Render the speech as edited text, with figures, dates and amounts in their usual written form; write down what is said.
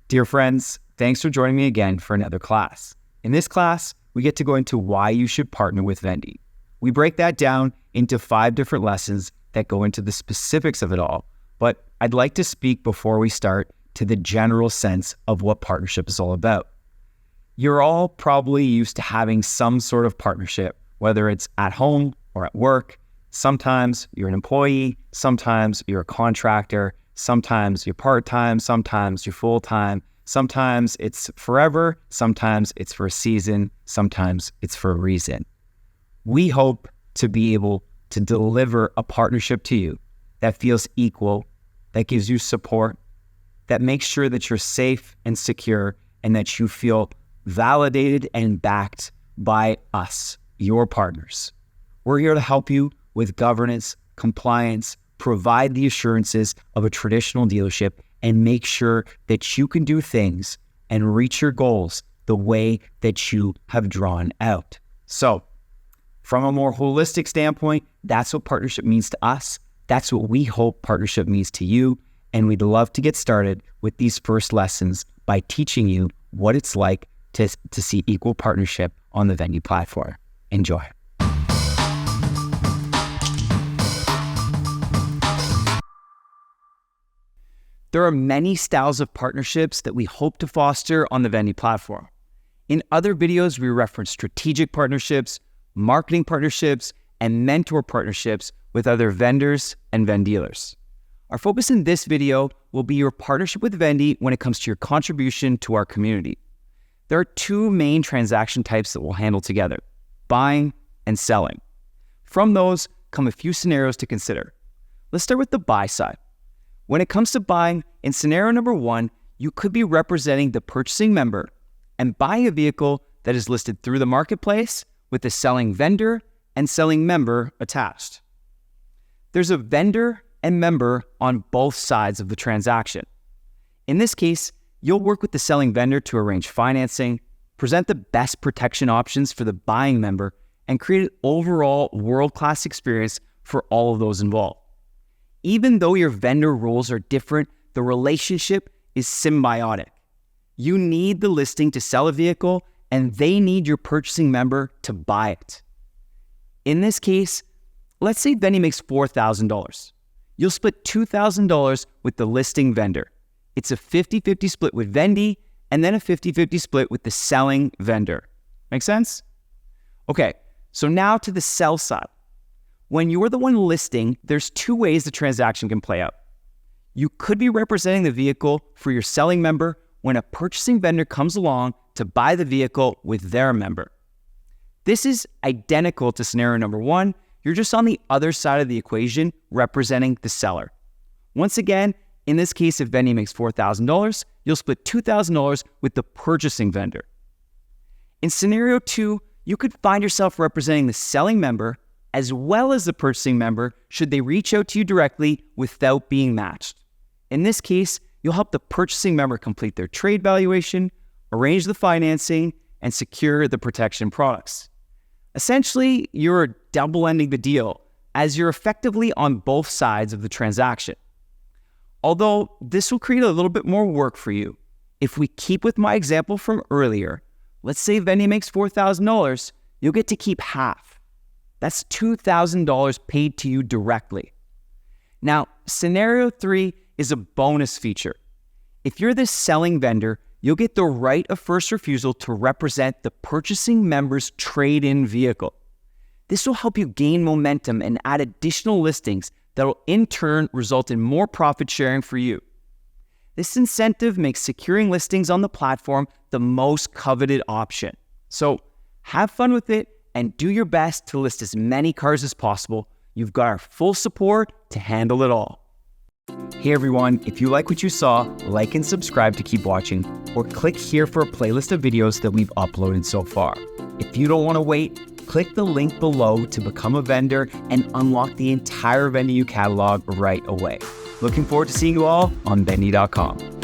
Dear friends, thanks for joining me again for another class. In this class, we get to go into why you should partner with Vendde. We break that down into 5 different lessons that go into the specifics of it all, but I'd like to speak before we start to the general sense of what partnership is all about. You're all probably used to having some sort of partnership, whether it's at home or at work. Sometimes you're an employee, sometimes you're a contractor, sometimes you're part-time, sometimes you're full-time, sometimes it's forever, sometimes it's for a season, sometimes it's for a reason. We hope to be able to deliver a partnership to you that feels equal, that gives you support, that makes sure that you're safe and secure, and that you feel validated and backed by us, your partners. We're here to help you with governance, compliance, provide the assurances of a traditional dealership, and make sure that you can do things and reach your goals the way that you have drawn out. So, from a more holistic standpoint, that's what partnership means to us. That's what we hope partnership means to you. And we'd love to get started with these first lessons by teaching you what it's like to see equal partnership on the Vendde platform. Enjoy. There are many styles of partnerships that we hope to foster on the Vendde platform. In other videos, we reference strategic partnerships, marketing partnerships, and mentor partnerships with other vendors and Vend dealers. Our focus in this video will be your partnership with Vendde when it comes to your contribution to our community. There are 2 main transaction types that we'll handle together: buying and selling. From those come a few scenarios to consider. Let's start with the buy side. When it comes to buying, in scenario number 1, you could be representing the purchasing member and buying a vehicle that is listed through the marketplace with the selling vendor and selling member attached. There's a vendor and member on both sides of the transaction. In this case, you'll work with the selling vendor to arrange financing, present the best protection options for the buying member, and create an overall world-class experience for all of those involved. Even though your vendor roles are different, the relationship is symbiotic. You need the listing to sell a vehicle, and they need your purchasing member to buy it. In this case, let's say Vendde makes $4,000. You'll split $2,000 with the listing vendor. It's a 50-50 split with Vendde, and then a 50-50 split with the selling vendor. Make sense? Okay, so now to the sell side. When you're the one listing, there's 2 ways the transaction can play out. You could be representing the vehicle for your selling member when a purchasing vendor comes along to buy the vehicle with their member. This is identical to scenario number 1. You're just on the other side of the equation representing the seller. Once again, in this case, if Vendde makes $4,000, you'll split $2,000 with the purchasing vendor. In scenario 2, you could find yourself representing the selling member as well as the purchasing member should they reach out to you directly without being matched. In this case, you'll help the purchasing member complete their trade valuation, arrange the financing, and secure the protection products. Essentially, you're double-ending the deal as you're effectively on both sides of the transaction. Although this will create a little bit more work for you. If we keep with my example from earlier, let's say Vendde makes $4,000, you'll get to keep half. That's $2,000 paid to you directly. Now, scenario 3 is a bonus feature. If you're the selling vendor, you'll get the right of first refusal to represent the purchasing member's trade-in vehicle. This will help you gain momentum and add additional listings that will in turn result in more profit sharing for you. This incentive makes securing listings on the platform the most coveted option. So have fun with it and do your best to list as many cars as possible. You've got our full support to handle it all. Hey everyone, if you like what you saw, like and subscribe to keep watching, or click here for a playlist of videos that we've uploaded so far. If you don't want to wait, click the link below to become a vendor and unlock the entire Vendde.U catalog right away. Looking forward to seeing you all on Vendde.com.